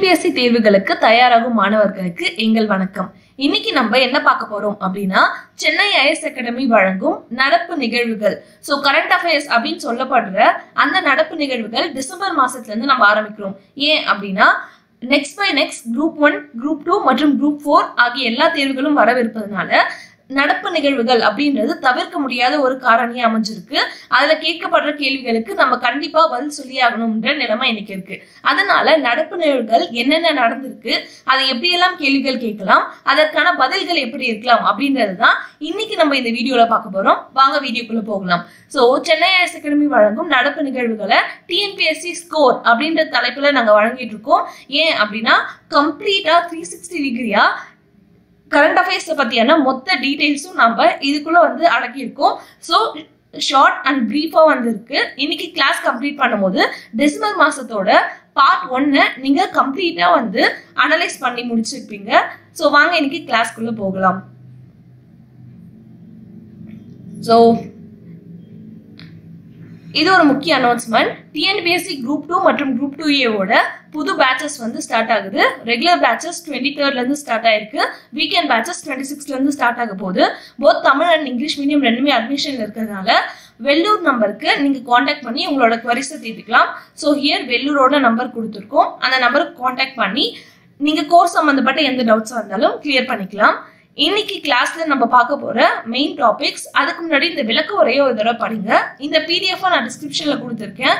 TNPSC தேர்வுகளுக்கு தயாராகும் மாணவர்களுக்கு எங்கள் வணக்கம். இன்னைக்கு நம்ம என்ன பார்க்க போறோம் அப்படின்னா, சென்னை ஐஎஸ் அகாடமி வழங்கும் நடப்பு நிகழ்வுகள். கரண்ட் அஃபேர்ஸ் அப்படின்னு சொல்லப்படுற அந்த நடப்பு நிகழ்வுகள் டிசம்பர் மாசத்துல இருந்து நம்ம ஆரம்பிக்கிறோம். ஏன் அப்படின்னா, next by next group 1, group 2 மற்றும் குரூப் 4 ஆகிய எல்லா தேர்வுகளும் வரவிருப்பதனால நடப்பு நிகழ்வுகள் அப்படின்றது தவிர்க்க முடியாத ஒரு காரணியா அமைஞ்சிருக்கு. அதுல கேட்கப்படுற கேள்விகளுக்கு நம்ம கண்டிப்பா பதில் சொல்லி ஆகணும்ன்ற நிலைமை இன்னைக்கு இருக்கு. அதனால நடப்பு நிகழ்வுகள் என்னென்ன நடந்திருக்கு, அதை எப்படியெல்லாம் கேள்விகள் கேட்கலாம், அதற்கான பதில்கள் எப்படி இருக்கலாம் அப்படின்றதுதான் இன்னைக்கு நம்ம இந்த வீடியோல பார்க்க போறோம். வாங்க வீடியோக்குள்ள போகலாம். சென்னை ஐஎஸ் அகாடமி வழங்கும் நடப்பு நிகழ்வுகளை டிஎன்பிஎஸ்சி ஸ்கோர் அப்படின்ற தலைப்புல நாங்க வழங்கிட்டு இருக்கோம். ஏன் அப்படின்னா, கம்ப்ளீட்டா 360 டிகிரியா கரண்ட் அஃபேர்ஸ் பத்தியான மொத்த டீடைல்ஸும் நம்ம இதுக்குள்ள அடக்கியிருக்கோம். ஷார்ட் அண்ட் பிரீஃபா இருக்கு. இன்னைக்கு கிளாஸ் கம்ப்ளீட் பண்ணும்போது டிசம்பர் மாசத்தோட பார்ட் 1 நீங்க கம்ப்ளீட்டா அனலைஸ் பண்ணி முடிச்சிருப்பீங்க. வாங்க இன்னைக்கு கிளாஸ்க்குள்ள போகலாம். இது ஒரு முக்கிய அனௌன்ஸ்மெண்ட். டிஎன்பிஎஸ்சி குரூப் 2 மற்றும் குரூப் 2A புது பேட்சஸ் ஸ்டார்ட் ஆகுது. ரெகுலர் பேட்சஸ் 23rd இருந்து ஸ்டார்ட் ஆயிருக்கு. வீக்கெண்ட் பேட்சஸ் 26th இருந்து ஸ்டார்ட் ஆக போகுது. Both Tamil and English medium ரெண்டுமே அட்மிஷன்ல இருக்கிறதுனால வெள்ளூர் நம்பருக்கு நீங்க காண்டாக்ட் பண்ணி உங்களோட குவரிஸை தீர்த்துக்கலாம். ஹியர் வெள்ளூரோட நம்பர் கொடுத்துருக்கோம். அந்த நம்பருக்கு காண்டாக்ட் பண்ணி நீங்க கோர்ஸ் சம்பந்தப்பட்ட எந்த டவுட்ஸா இருந்தாலும் கிளியர் பண்ணிக்கலாம். இன்னைக்கு கிளாஸ்ல நம்ம பார்க்க போற மெயின் டாபிக்ஸ். அதுக்கு முன்னாடி இந்த விளக்க உரையை ஒரு தடவை படிங்க. இந்த PDF நான் டிஸ்கிரிப்ஷன்ல கொடுத்துருக்கேன்.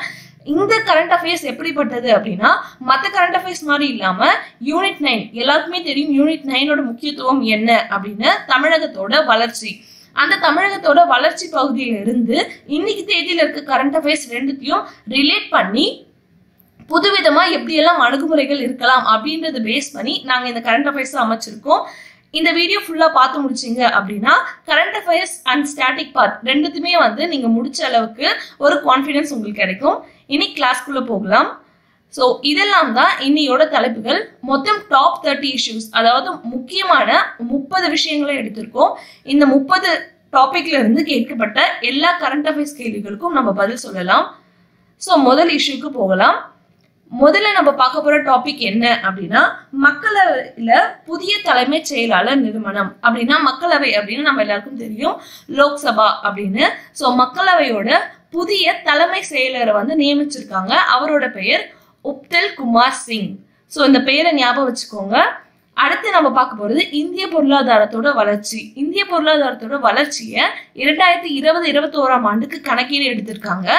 இந்த கரண்ட் அஃபேர்ஸ் எப்படிப்பட்டது அப்படின்னா, மற்ற கரண்ட் அஃபேர்ஸ் மாதிரி இல்லாம யூனிட் 9 எல்லாருக்குமே தெரியும். யூனிட் 9ஓட முக்கியத்துவம் என்ன அப்படின்னு, தமிழகத்தோட வளர்ச்சி. அந்த தமிழகத்தோட வளர்ச்சி பகுதியில இருந்து இன்னைக்கு தேதியில இருக்க கரண்ட் அஃபேர்ஸ் ரெண்டுத்தையும் ரிலேட் பண்ணி புதுவிதமா எப்படியெல்லாம் அணுகுமுறைகள் இருக்கலாம் அப்படின்றத பேஸ் பண்ணி நாங்க இந்த கரண்ட் அஃபேர்ஸ் அமைச்சிருக்கோம். இந்த வீடியோ ஃபுல்லா பார்த்து முடிச்சீங்க அப்படின்னா current affairs and static part ரெண்டுத்துமே நீங்க முடிச்ச அளவுக்கு ஒரு கான்ஃபிடன்ஸ் உங்களுக்கு கிடைக்கும். இன்னைக்கு கிளாஸ்க்குள்ள போகலாம். இதெல்லாம் தான் இன்னையோட தலைப்புகள். மொத்தம் டாப் 30 இஷ்யூஸ், அதாவது முக்கியமான 30 விஷயங்களை எடுத்திருக்கோம். இந்த 30 டாபிக்ல இருந்து கேட்கப்பட்ட எல்லா கரண்ட் அஃபேர்ஸ் கேள்விகளுக்கும் நம்ம பதில் சொல்லலாம். முதல் இஷ்யூக்கு போகலாம். முதல்ல நம்ம பார்க்க போற டாபிக் என்ன அப்படின்னா, மக்களவையில புதிய தலைமைச் செயலாளர் நிறுவனம். அப்படின்னா மக்களவை அப்படின்னு நம்ம எல்லாருக்கும் தெரியும், லோக்சபா அப்படின்னு. மக்களவையோட புதிய தலைமை செயலரை நியமிச்சிருக்காங்க. அவரோட பெயர் உப்தல் குமார் சிங். இந்த பெயரை ஞாபகம் வச்சுக்கோங்க. அடுத்து நம்ம பார்க்க போறது இந்திய பொருளாதாரத்தோட வளர்ச்சி. இந்திய பொருளாதாரத்தோட வளர்ச்சியை 2020-21ஆம் ஆண்டுக்கு கணக்கீடு எடுத்திருக்காங்க.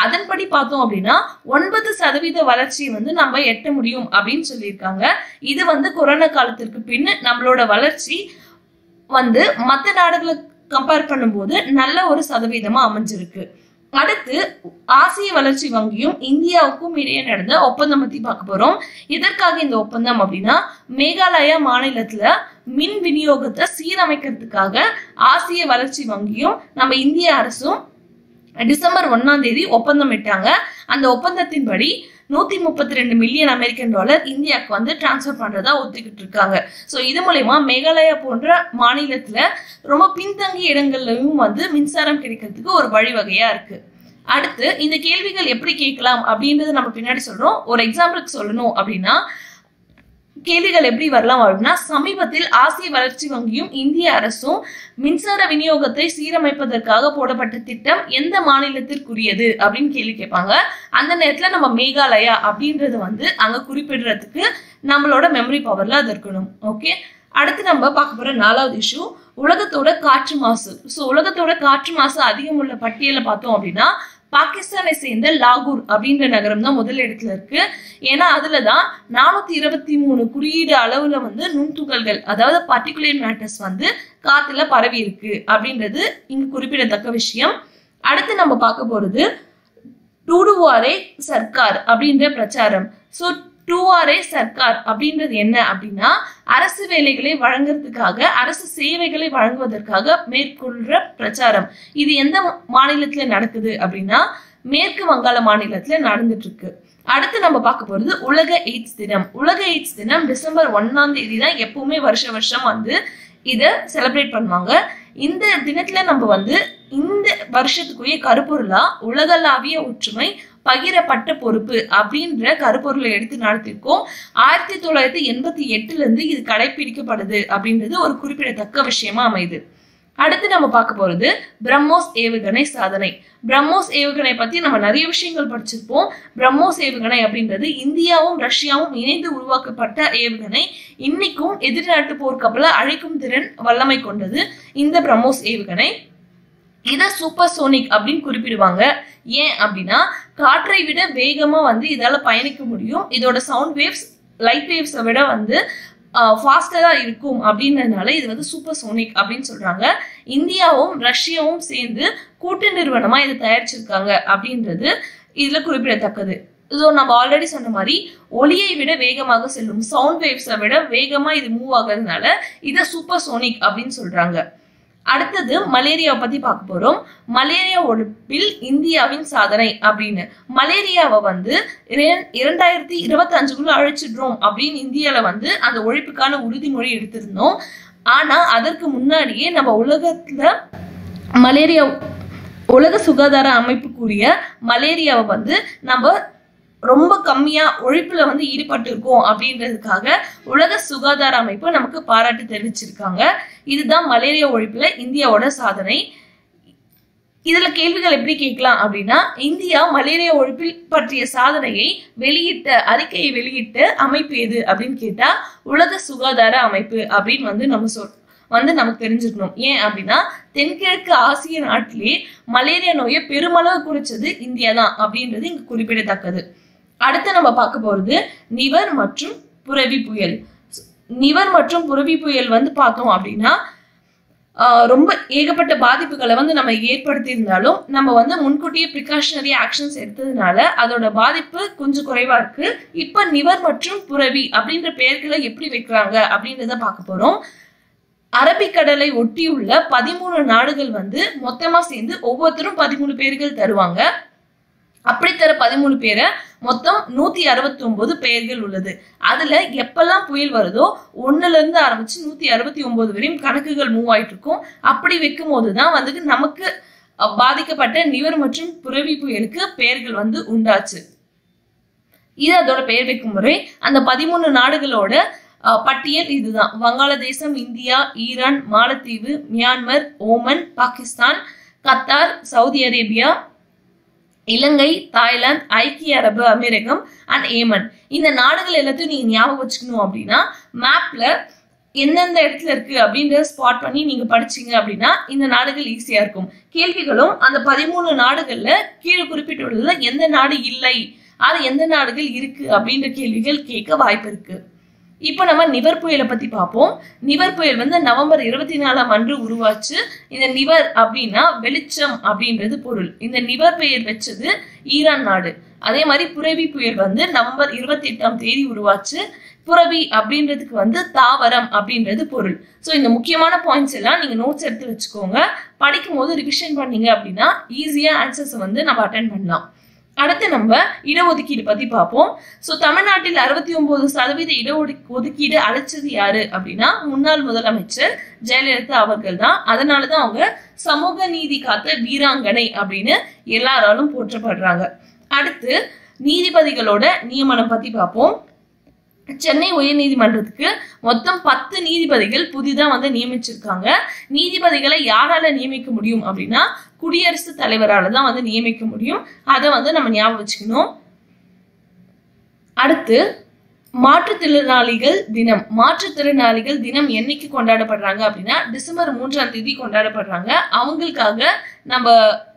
அதன்படி பார்த்தோம் அப்படின்னா 9% வளர்ச்சியை நம்ம எட்ட முடியும் அப்படின்னு சொல்லியிருக்காங்க. இது கொரோனா காலத்திற்கு பின் நம்மளோட வளர்ச்சி மற்ற நாடுகளை கம்பேர் பண்ணும்போது நல்ல ஒரு சதவீதமா அமைஞ்சிருக்கு. அடுத்து ஆசிய வளர்ச்சி வங்கியும் இந்தியாவுக்கும் இடையே நடந்த ஒப்பந்தம் பத்தி பார்க்க போறோம். இதற்காக இந்த ஒப்பந்தம் அப்படின்னா, மேகாலயா மாநிலத்துல மின் விநியோகத்தை சீரமைக்கிறதுக்காக ஆசிய வளர்ச்சி வங்கியும் நம்ம இந்திய அரசும் டிசம்பர் 1ஆம் தேதி ஒப்பந்தம் இட்டாங்க. அந்த ஒப்பந்தத்தின்படி 132 மில்லியன் அமெரிக்கன் டாலர் இந்தியாவுக்கு டிரான்ஸ்பர் பண்றதா ஒத்துக்கிட்டு இருக்காங்க. இது மூலமா மேகாலயா போன்ற மாநிலத்துல ரொம்ப பின்தங்கிய இடங்கள்லயும் மின்சாரம் கிடைக்கிறதுக்கு ஒரு வழிவகையா இருக்கு. அடுத்து இந்த கேள்விகள் எப்படி கேட்கலாம் அப்படின்றத நம்ம பின்னாடி சொல்றோம். ஒரு எக்ஸாம்பிளுக்கு சொல்லணும் அப்படின்னா, கேள்விகள் எப்படி வரலாம் அப்படின்னா, சமீபத்தில் ஆசிய வளர்ச்சி வங்கியும் இந்திய அரசும் மின்சார விநியோகத்தை சீரமைப்பதற்காக போடப்பட்ட திட்டம் எந்த மாநிலத்திற்குரியது அப்படின்னு கேள்வி கேட்பாங்க. அந்த நேரத்துல நம்ம மேகாலயா அப்படின்றது அங்க குறிப்பிடுறதுக்கு நம்மளோட மெமரி பவர்ல அது இருக்கணும். ஓகே, அடுத்து நம்ம பார்க்க போற 4வது இஷ்யூ உலகத்தோட காற்று மாசு. உலகத்தோட காற்று மாசு அதிகம் உள்ள பட்டியலை பார்த்தோம் அப்படின்னா, பாகிஸ்தானை சேர்ந்த லாகூர் அப்படின்ற நகரம் தான் முதல் இடத்துல இருக்கு. ஏன்னா அதுலதான் 423 குறியீடு அளவுல நுண்துகள்கள், அதாவது பார்ட்டிகுலேட் மேட்டர்ஸ் காத்துல பரவி இருக்கு அப்படின்றது இங்க குறிப்பிடத்தக்க விஷயம். அடுத்து நம்ம பார்க்க போறது டூடுவாரே சர்க்கார் அப்படின்ற பிரச்சாரம். டூவாரே சர்க்கார் அப்படின்றது என்ன அப்படின்னா, அரசு வேலைகளை வழங்குறதுக்காக, அரசு சேவைகளை வழங்குவதற்காக மேற்கொள்ற பிரச்சாரம். இது எந்த மாநிலத்துல நடக்குது அப்படின்னா, மேற்கு வங்காள மாநிலத்துல நடந்துட்டு இருக்கு. அடுத்து நம்ம பார்க்க போறது உலக எய்ட்ஸ் தினம். உலக எய்ட்ஸ் தினம் டிசம்பர் 1ஆம் தேதி தான் எப்பவுமே வருஷம் இத செலிப்ரேட் பண்ணுவாங்க. இந்த தினத்துல நம்ம இந்த வருஷத்துக்குரிய கருப்பொருளா உலகளாவிய ஒற்றுமை, பகிரப்பட்ட பொறுப்பு அப்படின்ற கருப்பொருளை எடுத்து நடத்திருக்கோம். 1988 இது கடைபிடிக்கப்படுது அப்படின்றது ஒரு குறிப்பிடத்தக்க விஷயமா அமையுது. அடுத்து நம்ம பார்க்க போறது பிரம்மோஸ் ஏவுகணை சாதனை. பிரம்மோஸ் ஏவுகணை பத்தி நம்ம நிறைய விஷயங்கள் படிச்சிருப்போம். பிரம்மோஸ் ஏவுகணை அப்படின்றது இந்தியாவும் ரஷ்யாவும் இணைந்து உருவாக்கப்பட்ட ஏவுகணை. இன்னைக்கும் எதிர்நாட்டு போர்க்கப்பலை அழிக்கும் திறன் வல்லமை கொண்டது இந்த பிரம்மோஸ் ஏவுகணை. இதை சூப்பர் சோனிக் அப்படின்னு குறிப்பிடுவாங்க. ஏன் அப்படின்னா காற்றை விட வேகமா இதால பயணிக்க முடியும். இதோட சவுண்ட் வேவ்ஸ் லைட் வேவ்ஸை விட ஃபாஸ்டரா இருக்கும் அப்படின்றதுனால இது சூப்பர் சோனிக் அப்படின்னு சொல்றாங்க. இந்தியாவும் ரஷ்யாவும் சேர்ந்து கூட்டு நிறுவனமா இதை தயாரிச்சிருக்காங்க அப்படின்றது இதுல குறிப்பிடத்தக்கது. ஸோ நம்ம ஆல்ரெடி சொன்ன மாதிரி ஒளியை விட வேகமாக செல்லும் சவுண்ட் வேவ்ஸை விட வேகமா இது மூவ் ஆகுறதுனால இதை சூப்பர் சோனிக் அப்படின்னு சொல்றாங்க. அடுத்தது மலேரியாவை பத்தி பார்க்க போறோம். மலேரியா ஒழிப்பில் இந்தியாவின் சாதனை அப்படின்னு மலேரியாவை 2025 அழிச்சிடுறோம் அப்படின்னு இந்தியால அந்த ஒழிப்புக்கான உறுதிமொழி எடுத்திருந்தோம். ஆனா அதற்கு முன்னாடியே நம்ம உலக சுகாதார அமைப்பு கூறிய மலேரியாவை நம்ம ரொம்ப கம்மியா ஒழிப்புல ஈடுபட்டு இருக்கோம் அப்படின்றதுக்காக உலக சுகாதார அமைப்பு நமக்கு பாராட்டு தெரிவிச்சிருக்காங்க. இதுதான் மலேரியா ஒழிப்புல இந்தியாவோட சாதனை. இதுல கேள்விகள் எப்படி கேட்கலாம் அப்படின்னா, இந்தியா மலேரியா ஒழிப்பில் பற்றிய சாதனையை அறிக்கையை வெளியிட்ட அமைப்பு எது அப்படின்னு கேட்டா உலக சுகாதார அமைப்பு அப்படின்னு நமக்கு தெரிஞ்சுக்கணும். ஏன் அப்படின்னா தென்கிழக்கு ஆசிய நாட்டிலே மலேரியா நோயை பெருமளவு குறைச்சது இந்தியா தான் அப்படின்றது இங்க குறிப்பிடத்தக்கது. அடுத்து நம்ம பார்க்க போறது நிவர் மற்றும் புரவி புயல். நிவர் மற்றும் புரவி புயல் பார்த்தோம் அப்படின்னா ரொம்ப ஏகப்பட்ட பாதிப்புகளை நம்ம ஏற்படுத்தி இருந்தாலும் நம்ம முன்கூட்டியே ப்ரிகாஷனரி ஆக்ஷன்ஸ் எடுத்ததுனால அதோட பாதிப்பு கொஞ்சம் குறைவா இருக்கு. இப்ப நிவர் மற்றும் புரவி அப்படின்ற பெயர்களை எப்படி வைக்கிறாங்க அப்படின்றத பார்க்க போறோம். அரபிக்கடலை ஒட்டியுள்ள 13 நாடுகள் மொத்தமா சேர்ந்து ஒவ்வொருத்தரும் 13 பேர்கள் தருவாங்க. அப்படி தர 13 பேரை மொத்தம் 169 பெயர்கள் உள்ளது. அதுல எப்பெல்லாம் புயல் வருதோ 1ல இருந்து ஆரம்பிச்சு 169 வரையும் கணக்குகள் மூவ் ஆயிட்டு இருக்கும். அப்படி வைக்கும் போதுதான் நமக்கு பாதிக்கப்பட்ட நிவர் மற்றும் புரவி புயலுக்கு பெயர்கள் உண்டாச்சு. இது அதோட பெயர் வைக்கும் முறை. அந்த 13 நாடுகளோட பட்டியல் இதுதான். வங்காளதேசம், இந்தியா, ஈரான், மாலத்தீவு, Myanmar, Oman, Pakistan, Qatar, Saudi Arabia, இலங்கை, தாய்லாந்து, ஐக்கிய அரபு அமீரகம் அண்ட் ஏமன். இந்த நாடுகள் எல்லாத்தையும் நீங்க ஞாபகம் வச்சுக்கணும் அப்படின்னா மேப்ல எந்தெந்த இடத்துல இருக்கு அப்படின்றத ஸ்பாட் பண்ணி நீங்க படிச்சீங்க அப்படின்னா இந்த நாடுகள் ஈஸியா இருக்கும். கேள்விகளும் அந்த 13 நாடுகள்ல கீழே குறிப்பிட்டுள்ளதுல எந்த நாடு இல்லை, அது எந்த நாடுகள் இருக்கு அப்படின்ற கேள்விகள் கேட்க வாய்ப்பு இருக்கு. இப்போ நம்ம நிவர் புயலை பத்தி பார்ப்போம். நிவர் புயல் நவம்பர் 24ஆம் அன்று உருவாச்சு. இந்த நிவர் அப்படின்னா வெளிச்சம் அப்படின்றது பொருள். இந்த நிவர் பெயர் வச்சது ஈரான் நாடு. அதே மாதிரி புரவி புயல் நவம்பர் 28ஆம் தேதி உருவாச்சு. புரவி அப்படின்றதுக்கு தாவரம் அப்படின்றது பொருள். ஸோ இந்த முக்கியமான பாயிண்ட்ஸ் எல்லாம் நீங்க நோட்ஸ் எடுத்து வச்சுக்கோங்க. படிக்கும் போது ரிவிஷன் பண்ணீங்க அப்படின்னா ஈஸியா ஆன்சர்ஸ் நம்ம அட்டென்ட் பண்ணலாம். அடுத்து நம்ம இடஒதுக்கீடு பத்தி பார்ப்போம். ஸோ தமிழ்நாட்டில் 69% இடஒதுக்கீடு அழைச்சது யாரு அப்படின்னா முன்னாள் முதலமைச்சர் ஜெயலலிதா அவர்கள் தான். அதனாலதான் அவங்க சமூக நீதி காத்த வீராங்கனை அப்படின்னு எல்லாராலும் போற்றப்படுறாங்க. அடுத்து நீதிபதிகளோட நியமனம் பத்தி பார்ப்போம். சென்னை உயர் நீதிமன்றத்துக்கு மொத்தம் 10 நீதிபதிகள் புதிதா நியமிச்சிருக்காங்க. நீதிபதிகளை யாரால நியமிக்க முடியும் அப்படின்னா குடியரசுத் தலைவரால தான் நியமிக்க முடியும். அதை நம்ம ஞாபகம் வச்சுக்கணும். அடுத்து மாற்றுத்திறனாளிகள் தினம். மாற்றுத்திறனாளிகள் தினம் என்னைக்கு கொண்டாடப்படுறாங்க அப்படின்னா டிசம்பர் 3ஆம் தேதி கொண்டாடப்படுறாங்க. அவங்களுக்காக நம்ம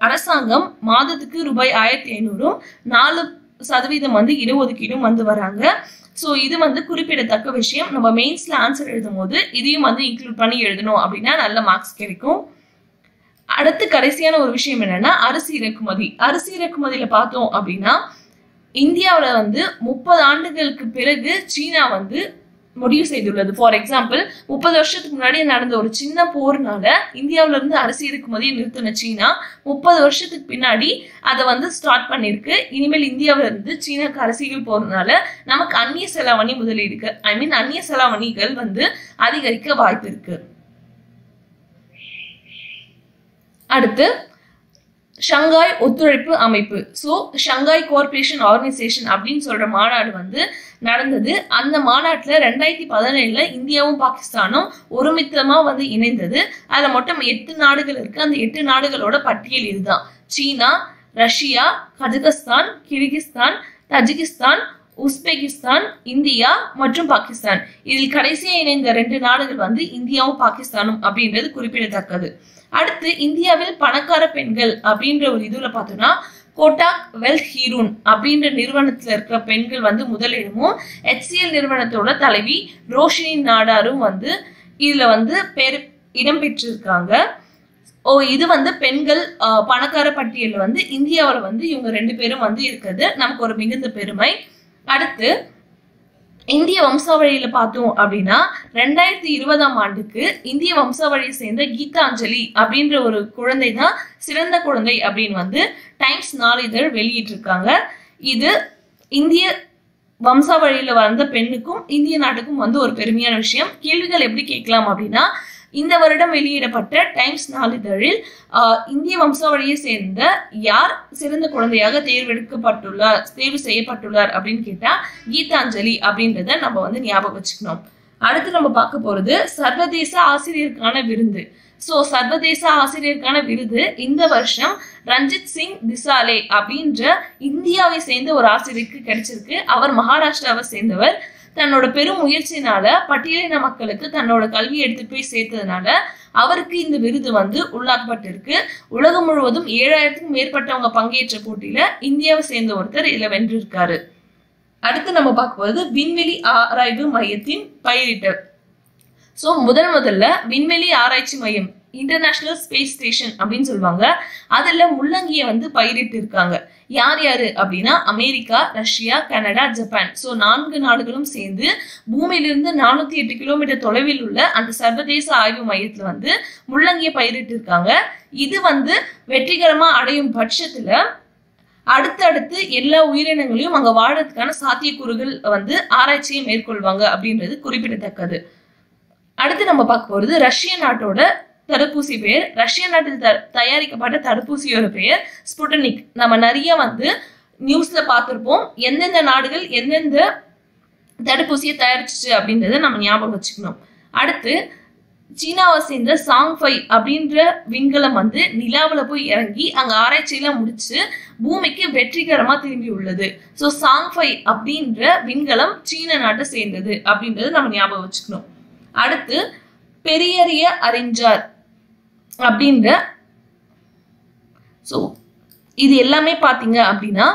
அரசாங்கம் மாதத்துக்கு ரூபாய் 1500 4% இடஒதுக்கீடும் வராங்க. ஸோ இது குறிப்பிடத்தக்க விஷயம். நம்ம மெயின்ஸ்ல ஆன்சர் எழுதும் போது இதையும் இன்க்ளூட் பண்ணி எழுதணும் அப்படின்னா நல்ல மார்க்ஸ் கிடைக்கும். அடுத்து கடைசியான ஒரு விஷயம் என்னன்னா அரிசி இறக்குமதி. அரிசி இறக்குமதியில பார்த்தோம் அப்படின்னா இந்தியாவில 30 ஆண்டுகளுக்கு பிறகு சீனா முடிவு செய்துள்ளது. ஃபார் எக்ஸாம்பிள் 30 வருஷத்துக்கு முன்னாடி நடந்த ஒரு சின்ன போர்னால இந்தியாவில இருந்து அரிசி இறக்குமதியை நிறுத்தின சீனா 30 வருஷத்துக்கு பின்னாடி அதை ஸ்டார்ட் பண்ணிருக்கு. இனிமேல் இந்தியாவில இருந்து சீனாக்கு அரிசிகள் போறதுனால நமக்கு அந்நிய செலாவணி முதலீடு அந்நிய செலாவணிகள் அதிகரிக்க வாய்ப்பு இருக்கு. அடுத்து ஷங்காய் ஒத்துழைப்பு அமைப்பு. ஸோ ஷங்காய் கோஆர்பரேஷன் ஆர்கனைசேஷன் அப்படின்னு சொல்ற மாநாடு வந்து நடந்தது. அந்த மாநாட்டில் 2017 இந்தியாவும் பாகிஸ்தானும் ஒருமித்தமா வந்து இணைந்தது. அதில் மொத்தம் 8 நாடுகள் இருக்கு. அந்த 8 நாடுகளோட பட்டியல் இதுதான்: China, Russia, Kazakhstan, Kyrgyzstan, Tajikistan, Uzbekistan, India மற்றும் பாகிஸ்தான். இதில் கடைசியா இணைந்த 2 நாடுகள் வந்து இந்தியாவும் பாகிஸ்தானும் அப்படின்றது குறிப்பிடத்தக்கது. அடுத்து இந்தியாவில் பணக்கார பெண்கள் அப்படின்ற ஒரு இதுல பார்த்தோம்னா கோட்டாக் வெல்த் ஹீரோன் அப்படின்ற நிறுவனத்துல இருக்கிற பெண்கள் வந்து முதலிடமும், HCL நிறுவனத்தோட தலைவி ரோஷினி நாடாரும் வந்து இதுல வந்து இடம் பெற்றிருக்காங்க. இது வந்து பெண்கள் பணக்கார பட்டியலில் வந்து இந்தியாவில் வந்து இவங்க 2 பேரும் வந்து இருக்குது. நமக்கு ஒரு மிகுந்த பெருமை. அடுத்து இந்திய வம்சாவழியில பார்த்தோம் அப்படின்னா 2020ஆம் ஆண்டுக்கு இந்திய வம்சாவழியை சேர்ந்த கீதாஞ்சலி அப்படின்ற ஒரு குழந்தை தான் சிறந்த குழந்தை அப்படின்னு வந்து டைம்ஸ் நாளிதழ் வெளியிட்டு இருக்காங்க. இது இந்திய வம்சாவழியில வந்த பெண்ணுக்கும் இந்திய நாட்டுக்கும் வந்து ஒரு பெருமையான விஷயம். கேள்விகள் எப்படி கேட்கலாம் அப்படின்னா, இந்த வருடம் வெளியிடப்பட்ட டைம்ஸ் நாளிதழில் இந்திய வம்சாவழியை சேர்ந்த யார் சிறந்த குழந்தையாக தேர்வு செய்யப்பட்டுள்ளார் அப்படின்னு கேட்டா கீதாஞ்சலி அப்படின்றத நம்ம வந்து ஞாபகம் வச்சுக்கணும். அடுத்து நம்ம பார்க்க போறது சர்வதேச ஆசிரியருக்கான விருது. ஸோ சர்வதேச ஆசிரியருக்கான விருது இந்த வருஷம் ரஞ்சித் சிங் திசாலே அப்படின்ற இந்தியாவை சேர்ந்த ஒரு ஆசிரியருக்கு கிடைச்சிருக்கு. அவர் மகாராஷ்டிராவை சேர்ந்தவர். தன்னோட பெரும் முயற்சியினால பட்டியலின மக்களுக்கு தன்னோட கல்வி எடுத்துட்டு போய் சேர்த்ததுனால அவருக்கு இந்த விருது வந்து உள்ளாக்கப்பட்டிருக்கு. உலகம் முழுவதும் 7000க்கும் மேற்பட்டவங்க பங்கேற்ற போட்டியில இந்தியாவை சேர்ந்த ஒருத்தர் இதுல வென்றிருக்காரு. அடுத்து நம்ம பார்க்க போறது விண்வெளி ஆராய்வு மையத்தின் பயிரிட்டர். ஸோ முதல்ல விண்வெளி ஆராய்ச்சி மையம், இன்டர்நேஷனல் ஸ்பேஸ் ஸ்டேஷன் அப்படின்னு சொல்லுவாங்க, அதுல முள்ளங்கியை வந்து பயிரிட்டு இருக்காங்க. யார் யாரு அப்படின்னா America, Russia, Canada, Japan. So 4 நாடுகளும் சேர்ந்து பூமியிலிருந்து 408 கிலோமீட்டர் தொலைவில் உள்ள அந்த சர்வதேச ஆய்வு மையத்துல வந்து முள்ளங்கியை பயிரிட்டு இருக்காங்க. இது வந்து வெற்றிகரமா அடையும் பட்சத்துல அடுத்தடுத்து எல்லா உயிரினங்களையும் அங்க வாழறதுக்கான சாத்தியக்கூறுகள் வந்து ஆராய்ச்சியை மேற்கொள்வாங்க அப்படின்றது குறிப்பிடத்தக்கது. அடுத்து நம்ம பார்க்க போறது ரஷ்ய நாட்டோட தடுப்பூசி பெயர். ரஷ்ய நாட்டில் தயாரிக்கப்பட்ட தடுப்பூசியோட பெயர் ஸ்புட்னிக். நம்ம நிறைய வந்து நியூஸ்ல பார்த்திருப்போம். எந்தெந்த நாடுகள் எந்தெந்த தடுப்பூசியை தயாரிச்சிச்சு அப்படின்றத நம்ம ஞாபகம் வச்சுக்கணும். அடுத்து சீனாவை சேர்ந்த சாங்ஃபை அப்படின்ற விண்கலம் வந்து நிலாவில் போய் இறங்கி அங்க ஆராய்ச்சியெல்லாம் முடிச்சு பூமிக்கு வெற்றிகரமா திரும்பி உள்ளது. ஸோ சாங்ஃபை அப்படின்ற விண்கலம் சீன நாட்டை சேர்ந்தது அப்படின்றது நம்ம ஞாபகம் வச்சுக்கணும். அடுத்து பெரியரிய அறிஞர் அப்படின்ற, ஸோ இது எல்லாமே பார்த்தீங்க அப்படின்னா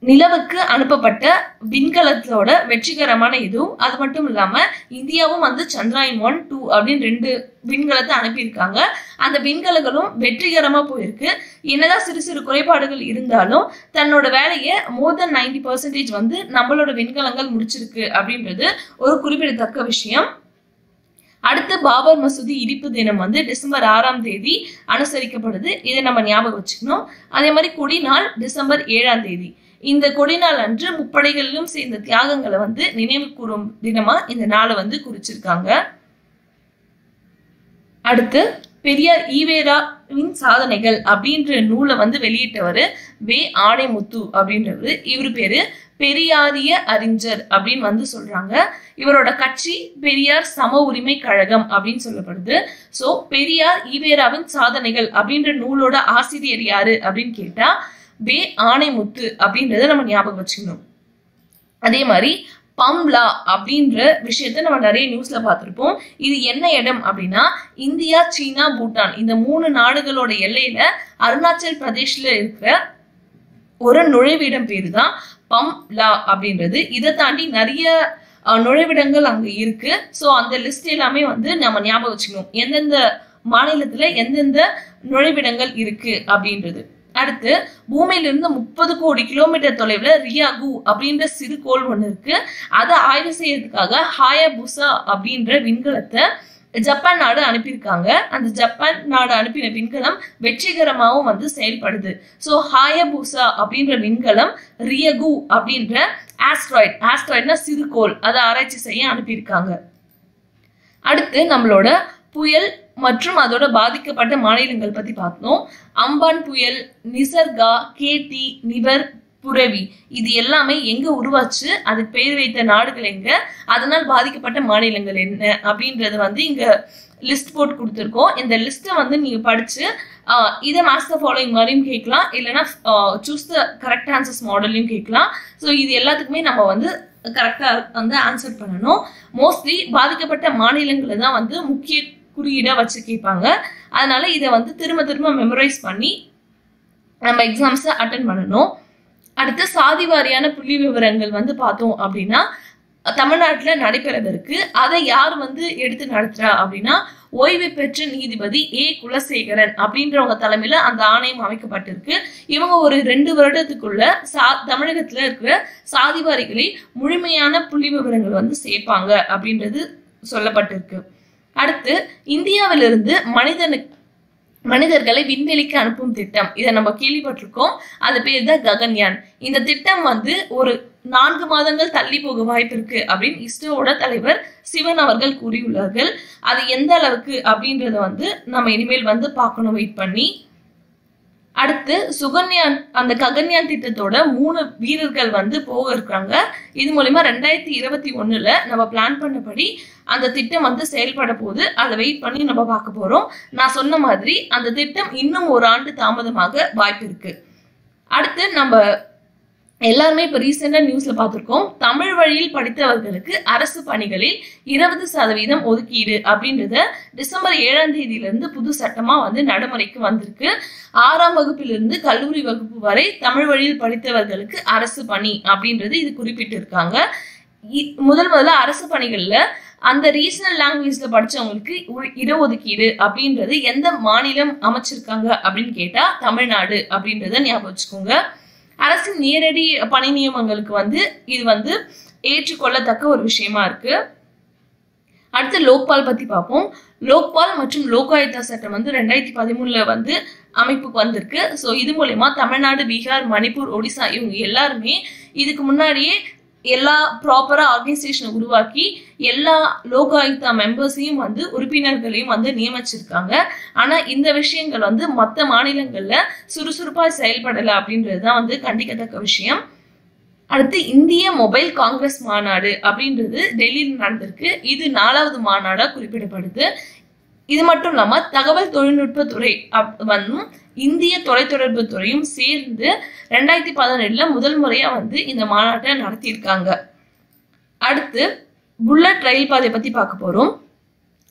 நிலவுக்கு அனுப்பப்பட்ட விண்கலத்தோட வெற்றிகரமான இதுவும், அது மட்டும் இல்லாம இந்தியாவும் வந்து சந்திராயன் 1, 2 அப்படின்னு 2 விண்கலத்தை அனுப்பியிருக்காங்க. அந்த விண்கலங்களும் வெற்றிகரமா போயிருக்கு. என்னதான் சிறு சிறு குறைபாடுகள் இருந்தாலும் தன்னோட வேலையை more than 90% வந்து நம்மளோட விண்கலங்கள் முடிச்சிருக்கு அப்படின்றது ஒரு குறிப்பிடத்தக்க விஷயம். அடுத்து பாபர் மசூதி இடிப்பு தினம் வந்து டிசம்பர் 6ஆம் தேதி அனுசரிக்கப்படுது. இதை நம்ம ஞாபகம் வச்சுக்கணும். அதே மாதிரி கொடிநாள் டிசம்பர் 7ஆம் தேதி. இந்த கொடிநாள் அன்று முப்படைகளிலும் சேர்ந்த தியாகங்களை வந்து நினைவு கூறும் தினமா இந்த நாளை வந்து குறிச்சிருக்காங்க. அடுத்து பெரியார் ஈவேராவின் சாதனைகள் அப்படின்ற நூலை வந்து வெளியிட்டவர் வே ஆணைமுத்து அப்படின்றவர். இவர் பேரு பெரியாரிய அறிஞர் அப்படின்னு வந்து சொல்றாங்க. இவரோட கட்சி பெரியார் சம உரிமை கழகம் அப்படின்னு சொல்லப்படுது. சோ பெரியார் ஈவேராவின் சாதனைகள் அப்படின்ற நூலோட ஆசிரியர் யாரு அப்படின்னு கேட்டா வே ஆணைமுத்து அப்படின்றத நம்ம ஞாபகம் வச்சுக்கணும். அதே மாதிரி பம்லா அப்படின்ற விஷயத்த நம்ம நிறைய நியூஸ்ல பார்த்திருப்போம். இது என்ன இடம் அப்படின்னா இந்தியா, சீனா, பூட்டான் இந்த 3 நாடுகளோட எல்லையில அருணாச்சல் பிரதேஷ்ல இருக்கிற ஒரு நுழைவிடம் பேரு தான் பம்லா அப்படின்றது. இதை தாண்டி நிறைய நுழைவிடங்கள் அங்க இருக்கு. ஸோ அந்த லிஸ்ட் எல்லாமே வந்து நம்ம ஞாபகம் வச்சுக்கணும், எந்தெந்த மாநிலத்துல எந்தெந்த நுழைவிடங்கள் இருக்கு அப்படின்றது. அடுத்து பூமியிலிருந்து 30 கோடி கிலோமீட்டர் தொலைவுல ரியாகு அப்படின்ற சிறு கோள் ஒண்ணு இருக்கு. அதை ஆய்வு செய்யறதுக்காக ஹாயபுசா அப்படின்ற விண்கலத்தை ஜப்பான் நாடு அனுப்பியிருக்காங்க. அந்த ஜப்பான் நாடு அனுப்பின விண்கலம் வெற்றிகரமாகவும் வந்து செயல்படுது. ஸோ ஹாயபுசா அப்படின்ற விண்கலம் ரியகு அப்படின்ற ஆஸ்ட்ராய்ட்னா சிறுகோள் அதை ஆராய்ச்சி செய்ய அனுப்பியிருக்காங்க. அடுத்து நம்மளோட புயல் மற்றும் அதோட பாதிக்கப்பட்ட மாநிலங்கள் பத்தி பார்த்தோம். அம்பான் புயல், நிசர்கா, கேட்டி, நிவர், புரவி இது எல்லாமே எங்க உருவாச்சு, அதுக்கு பெயர் வைத்த நாடுகள் எங்க, அதனால் பாதிக்கப்பட்ட மாநிலங்கள் என்ன அப்படின்றது வந்து இங்க லிஸ்ட் போட்டு கொடுத்துருக்கோம். இந்த லிஸ்ட்டை வந்து நீங்க படிச்சு இதை மேட்ச் த ஃபாலோயிங் மாதிரியும் கேட்கலாம், இல்லைன்னா சூஸ் த கரெக்ட் ஆன்சர்ஸ் மாடலையும் கேட்கலாம். ஸோ இது எல்லாத்துக்குமே நம்ம வந்து கரெக்டா வந்து ஆன்சர் பண்ணணும். மோஸ்ட்லி பாதிக்கப்பட்ட மாநிலங்களை தான் வந்து முக்கிய குறியீடா வச்சு கேட்பாங்க. அதனால இதை வந்து திரும்ப திரும்ப மெமரைஸ் பண்ணி நம்ம எக்ஸாம்ஸை அட்டன் பண்ணணும். அடுத்து சாதி வாரியான புள்ளி விவரங்கள் வந்து பார்த்தோம் அப்படின்னா தமிழ்நாட்டுல நடைபெறவிருக்கு. அதை யார் வந்து எடுத்து நடத்துறா அப்படின்னா ஓய்வு பெற்ற நீதிபதி ஏ குலசேகரன் அப்படின்றவங்க தலைமையில அந்த ஆணையம் அமைக்கப்பட்டிருக்கு. இவங்க ஒரு 2 வருடத்துக்குள்ள தமிழகத்துல இருக்கிற சாதிவாரிகளை முழுமையான புள்ளி விவரங்கள் வந்து சேர்ப்பாங்க அப்படின்றது சொல்லப்பட்டிருக்கு. அடுத்து இந்தியாவிலிருந்து மனிதர்களை விண்வெளிக்கு அனுப்பும் திட்டம், இதை நம்ம கேள்விப்பட்டிருக்கோம். அது பேர் தான் ககன்யான். இந்த திட்டம் வந்து ஒரு 4 மாதங்கள் தள்ளி போக வாய்ப்பு இருக்கு அப்படின்னு இஸ்ரோவோட தலைவர் சிவன் அவர்கள் கூறியுள்ளார்கள். அது எந்த அளவுக்கு அப்படின்றத வந்து நம்ம இனிமேல் வந்து பார்க்கணும் வெயிட் பண்ணி. அடுத்து சுகன்யான், அந்த ககன்யான் திட்டத்தோட 3 வீரர்கள் வந்து போக இருக்காங்க. இது மூலமா 2021 நம்ம பிளான் பண்ணபடி அந்த திட்டம் வந்து செயல்பட போது அதை வெயிட் பண்ணி நம்ம பார்க்க போறோம். நான் சொன்ன மாதிரி அந்த திட்டம் இன்னும் 1 ஆண்டு தாமதமாக வாய்ப்பு இருக்கு. அடுத்து நம்ம எல்லாருமே இப்ப ரீசெண்டா நியூஸ்ல பார்த்திருக்கோம், தமிழ் வழியில் படித்தவர்களுக்கு அரசு பணிகளில் 20% ஒதுக்கீடு அப்படின்றத டிசம்பர் 7ஆம் தேதியிலிருந்து புது சட்டமா வந்து நடைமுறைக்கு வந்திருக்கு. 6ஆம் வகுப்பிலிருந்து கல்லூரி வகுப்பு வரை தமிழ் வழியில் படித்தவர்களுக்கு அரசு பணி அப்படின்றது இது குறிப்பிட்டு இருக்காங்க. முதல்ல அரசு பணிகள்ல அந்த ரீஜனல் லாங்குவேஜ்ல படிச்சவங்களுக்கு இடஒதுக்கீடு அப்படின்றது எந்த மாநிலம் அமைச்சிருக்காங்க அப்படின்னு கேட்டா தமிழ்நாடு அப்படின்றத ஞாபகம் வச்சுக்கோங்க. அரசின் நேரடி பணி நியமங்களுக்கு வந்து இது வந்து ஏற்றுக்கொள்ளத்தக்க ஒரு விஷயமா இருக்கு. அடுத்து லோக்பால் பத்தி பார்ப்போம். லோக்பால் மற்றும் லோகாயுக்தா சட்டம் வந்து 2013 வந்து அமைப்புக்கு வந்திருக்கு. ஸோ இது மூலமா தமிழ்நாடு, பீகார், மணிப்பூர், ஒடிசா இவங்க எல்லாருமே இதுக்கு முன்னாடியே எல்லா ப்ராப்பரா ஆர்கனைசேஷனை உருவாக்கி எல்லா லோகாயுக்தா மெம்பர்ஸையும் வந்து உறுப்பினர்களையும் வந்து நியமிச்சிருக்காங்க. ஆனா இந்த விஷயங்கள் வந்து மற்ற மாநிலங்கள்ல சுறுசுறுப்பா செயல்படலை அப்படின்றதுதான் வந்து கண்டிக்கத்தக்க விஷயம். அடுத்து இந்திய மொபைல் காங்கிரஸ் மாநாடு அப்படின்றது டெல்லியில் நடந்திருக்கு. இது 4வது மாநாடா குறிப்பிடப்படுது. இது மட்டும் இல்லாம தகவல் தொழில்நுட்பத்துறை வந்து இந்திய தொலைத்தொடர்பு துறையும் சேர்ந்து 2017 முதல் முறையா வந்து இந்த மாநாட்டை நடத்தியிருக்காங்க. அடுத்து புல்லட் ரயில் பாதை பத்தி பார்க்க போறோம்.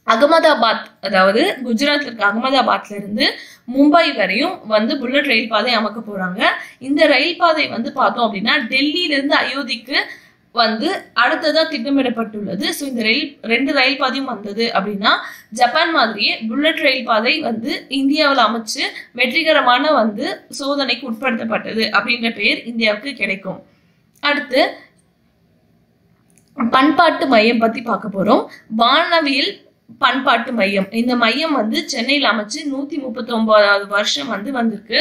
அகமதாபாத், அதாவது குஜராத்ல இருக்க அகமதாபாத்ல இருந்து மும்பை வரையும் வந்து புல்லட் ரயில் பாதை அமைக்க போறாங்க. இந்த ரயில் பாதை வந்து பார்த்தோம் அப்படின்னா டெல்லியில இருந்து அயோத்திக்கு வந்து அடுத்ததா திட்டமிடப்பட்டுள்ளது. ஸோ இந்த 2 ரயில் பாதையும் வந்தது அப்படின்னா ஜப்பான் மாதிரியே புல்லட் ரயில் பாதை வந்து இந்தியாவில் அமைச்சு வெற்றிகரமான வந்து சோதனைக்கு உட்படுத்தப்பட்டது அப்படின்ற பெயர் இந்தியாவுக்கு கிடைக்கும். அடுத்து பண்பாட்டு மையம் பத்தி பார்க்க போறோம். வானவியல் பண்பாட்டு மையம், இந்த மையம் வந்து சென்னையில் அமைச்சு 139வது வருஷம் வந்து வந்திருக்கு.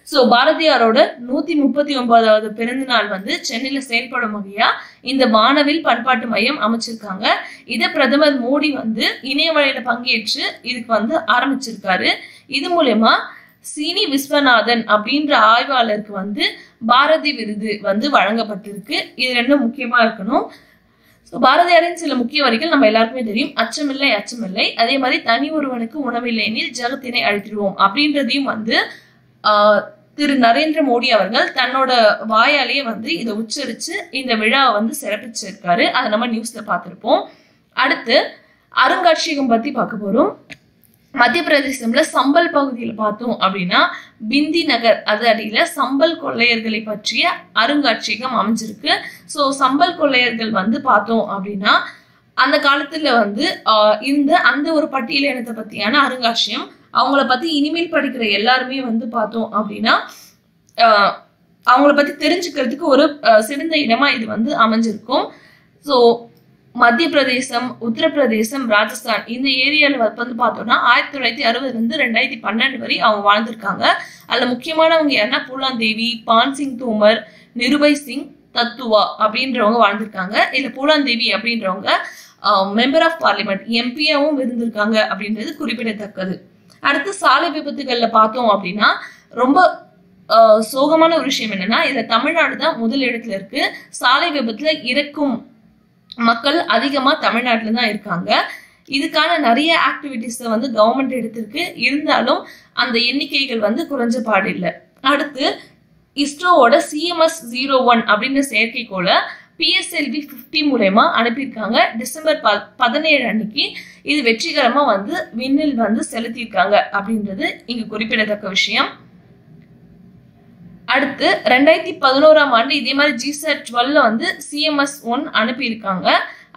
ஸோ பாரதியாரோட 139வது பிறந்த நாள் வந்து சென்னையில செயல்படும் வகையா இந்த வானவில் பண்பாட்டு மையம் அமைச்சிருக்காங்க. இதை பிரதமர் மோடி வந்து இணைய வழியில பங்கேற்று இதுக்கு வந்து ஆரம்பிச்சிருக்காரு. இது மூலமா சீனி விஸ்வநாதன் அப்படின்ற ஆய்வாளருக்கு வந்து பாரதி விருது வந்து வழங்கப்பட்டிருக்கு. இது 2 முக்கியமா இருக்கணும். பாரதியாரின் சில முக்கிய வரிகள் நம்ம எல்லாருக்குமே தெரியும். அச்சமில்லை அச்சமில்லை, அதே மாதிரி தனி ஒருவனுக்கு உணவில்லை எனில் ஜகத்தினை அழித்திடுவோம் அப்படின்றதையும் வந்து திரு நரேந்திர மோடி அவர்கள் தன்னோட வாயாலேயே வந்து இதை உச்சரிச்சு இந்த விழாவை வந்து சிறப்பிச்சிருக்காரு. அதை நம்ம நியூஸ்ல பார்த்திருப்போம். அடுத்து அருங்காட்சியகம் பத்தி பார்க்க போறோம். மத்திய பிரதேசம்ல சம்பல் பகுதியில பார்த்தோம் அப்படின்னா பிந்தி நகர் அது அடியில சம்பல் கொள்ளையர்களை பற்றிய அருங்காட்சியகம் அமைஞ்சிருக்கு. ஸோ சம்பல் கொள்ளையர்கள் வந்து பார்த்தோம் அப்படின்னா அந்த காலத்துல வந்து இருந்த அந்த ஒரு பட்டியல் இனத்தை பத்தியான அருங்காட்சியம். அவங்கள பத்தி இனிமேல் படிக்கிற எல்லாருமே வந்து பார்த்தோம் அப்படின்னா அவங்கள பத்தி தெரிஞ்சுக்கிறதுக்கு ஒரு சிறந்த இடமா இது வந்து அமைஞ்சிருக்கும். ஸோ மத்திய பிரதேசம், உத்தரப்பிரதேசம், ராஜஸ்தான் இந்த ஏரியால வந்து பார்த்தோம்னா 1960 இருந்து 2012 வரை அவங்க வாழ்ந்திருக்காங்க. அதுல முக்கியமானவங்க யாருன்னா பூலாந்தேவி, பான்சிங் தோமர், நிருபை சிங், தத்துவா அப்படின்றவங்க வாழ்ந்திருக்காங்க. இல்ல பூலாந்தேவி அப்படின்றவங்க மெம்பர் ஆஃப் பார்லிமெண்ட் எம்பியாவும் இருந்திருக்காங்க அப்படின்றது குறிப்பிடத்தக்கது. அடுத்து சாலை விபத்துகள்ல பார்த்தோம் அப்படின்னா ரொம்ப சோகமான ஒரு விஷயம் என்னன்னா, இதுல தமிழ்நாடு தான் முதல் இடத்துல இருக்கு. சாலை விபத்துல இறக்கும் மக்கள் அதிகமா தமிழ்நாட்டுல தான் இருக்காங்க. இதுக்கான நிறைய ஆக்டிவிட்டிஸ் வந்து கவர்மெண்ட் எடுத்திருக்கு. இருந்தாலும் அந்த எண்ணிக்கைகள் வந்து குறைஞ்ச பாடு இல்லை. அடுத்து இஸ்ரோவோட CMS-01 அப்படின்ற செயற்கைக்கோளை PSLV 50 மூலமா அனுப்பியிருக்காங்க. டிசம்பர் 17 அன்னைக்கு இது வெற்றிகரமா வந்து விண்ணில் வந்து செலுத்தியிருக்காங்க அப்படின்றது இங்க குறிப்பிடத்தக்க விஷயம். அடுத்து 2011ஆம் ஆண்டு இதே மாதிரி GSAT-12 வந்து CMS-1 அனுப்பியிருக்காங்க.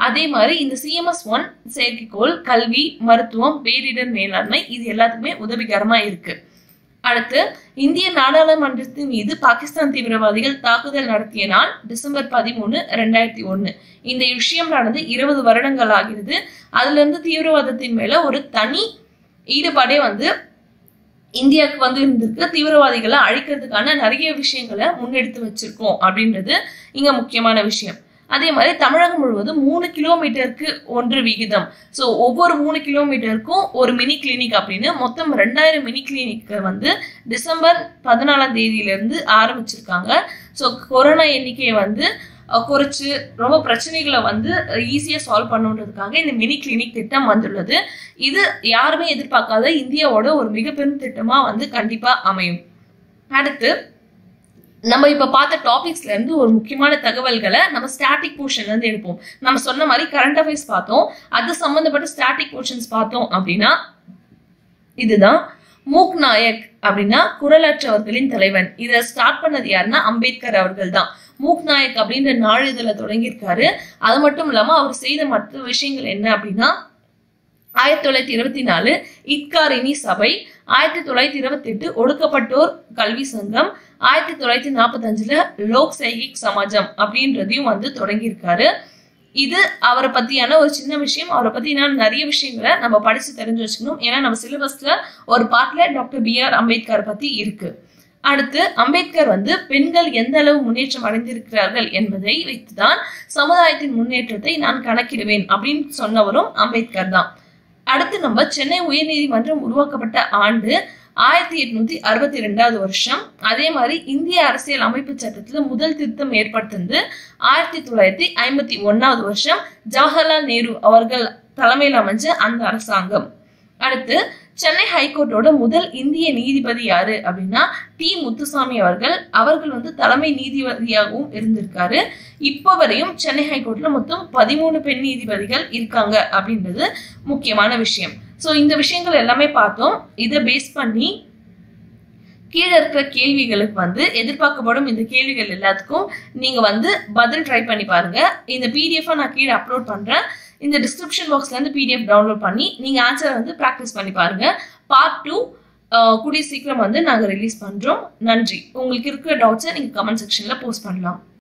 அதே மாதிரி இந்த CMS-1 செயற்கைக்கோள் கல்வி, மருத்துவம், பேரிடர் மேலாண்மை இது எல்லாத்துக்குமே உதவிகரமா இருக்கு. அடுத்து இந்திய நாடாளுமன்றத்தின் மீது பாகிஸ்தான் தீவிரவாதிகள் தாக்குதல் நடத்திய நாள் டிசம்பர் 13, 2001. இந்த விஷயம் நடந்து 20 வருடங்கள் ஆகிறது. அதுல இருந்து தீவிரவாதத்தின் மேல ஒரு தனி ஈடுபாடே வந்து இந்தியாவுக்கு வந்து இருந்திருக்கு. தீவிரவாதிகளை அழிக்கிறதுக்கான நிறைய விஷயங்களை முன்னெடுத்து வச்சிருக்கோம் அப்படின்றது இங்க முக்கியமான விஷயம். அதே மாதிரி தமிழகம் முழுவதும் 3 கிலோமீட்டருக்கு 1 விகிதம். ஸோ ஒவ்வொரு 3 கிலோமீட்டருக்கும் ஒரு மினி கிளினிக் அப்படின்னு மொத்தம் 2000 மினி கிளினிக் வந்து டிசம்பர் 14ஆம் தேதியிலிருந்து ஆரம்பிச்சிருக்காங்க. ஸோ கொரோனா எண்ணிக்கையை வந்து குறைச்சு ரொம்ப பிரச்சனைகளை வந்து ஈஸியா சால்வ் பண்ணுன்றதுக்காக இந்த மினி கிளினிக் திட்டம் வந்துள்ளது. இது யாருமே எதிர்பார்க்காத இந்தியாவோட ஒரு மிகப்பெரும் திட்டமா வந்து கண்டிப்பா அமையும். அடுத்து நம்ம இப்ப பார்த்த டாபிக்ஸ்ல இருந்து ஒரு முக்கியமான தகவல்களை நம்ம ஸ்டாட்டிக் போர்ஷன்ல இருந்து எடுப்போம். நம்ம சொன்ன மாதிரி கரண்ட் அஃபேர்ஸ் பார்த்தோம், அது சம்பந்தப்பட்ட ஸ்டாட்டிக் போர்ஷன்ஸ் பார்த்தோம் அப்படின்னா இதுதான். மூக் நாயக் அப்படின்னா குரலற்றவர்களின் தலைவன். இதை ஸ்டார்ட் பண்ணது யாருன்னா அம்பேத்கர் அவர்கள் தான். மூக் நாயக் அப்படின்ற நாளிதழை தொடங்கியிருக்காரு. அது மட்டும் இல்லாம அவர் செய்த மற்ற விஷயங்கள் என்ன அப்படின்னா 1924 இத்காரினி சபை, 1928 ஒடுக்கப்பட்டோர் கல்வி சங்கம், 1945 லோக் சைகிக் சமாஜம் அப்படின்றதையும் வந்து தொடங்கியிருக்காரு. இது அவரை பத்தியான ஒரு சின்ன விஷயம். அவரை பத்தின நிறைய விஷயங்களை நம்ம படிச்சு தெரிஞ்சு வச்சுக்கணும். ஏன்னா நம்ம சிலபஸ்ல ஒரு பார்ட்ல டாக்டர் BR அம்பேத்கர் பத்தி இருக்கு. அடுத்து அம்பேத்கர் வந்து பெண்கள் எந்த அளவு முன்னேற்றம் அடைந்திருக்கிறார்கள் என்பதை வைத்துதான் சமுதாயத்தின் முன்னேற்றத்தை நான் கணக்கிடுவேன் அப்படின்னு சொன்னவரும் அம்பேத்கர் தான். அடுத்து நம்ம சென்னை உயர்நீதிமன்றம் உருவாக்கப்பட்ட ஆண்டு 1862 வருஷம். அதே மாதிரி இந்திய அரசியல் அமைப்பு சட்டத்துல முதல் திருத்தம் ஏற்படுத்தினது 1951 வருஷம். ஜவஹர்லால் நேரு அவர்கள் தலைமையில் அமைஞ்ச அந்த அரசாங்கம். அடுத்து சென்னை ஹைகோர்ட்டோட முதல் இந்திய நீதிபதி யாரு அப்படின்னா T. முத்துசாமி அவர்கள் வந்து தலைமை நீதிபதியாகவும் இருந்திருக்காரு. இப்ப வரையும் சென்னை ஹைகோர்ட்ல மொத்தம் 13 பெண் நீதிபதிகள் இருக்காங்க அப்படின்றது முக்கியமான விஷயம். ஸோ இந்த விஷயங்கள் எல்லாமே பார்த்தோம். இதை பேஸ் பண்ணி கீழே இருக்கிற கேள்விகளுக்கு வந்து எதிர்பார்க்கப்படும் இந்த கேள்விகள் எல்லாத்துக்கும் நீங்க வந்து பதில் ட்ரை பண்ணி பாருங்க. இந்த PDF நான் கீழே அப்லோட் பண்றேன். இந்த டிஸ்கிரிப்ஷன் பாக்ஸ்ல இருந்து PDF டவுன்லோட் பண்ணி நீங்க ஆன்சரை வந்து ப்ராக்டிஸ் பண்ணி பாருங்க. பார்ட் 2 கூடிய சீக்கிரம் வந்து நாங்க ரிலீஸ் பண்றோம். நன்றி. உங்களுக்கு இருக்கிற டவுட்ஸை நீங்க கமெண்ட் செக்ஷன்ல போஸ்ட் பண்ணலாம்.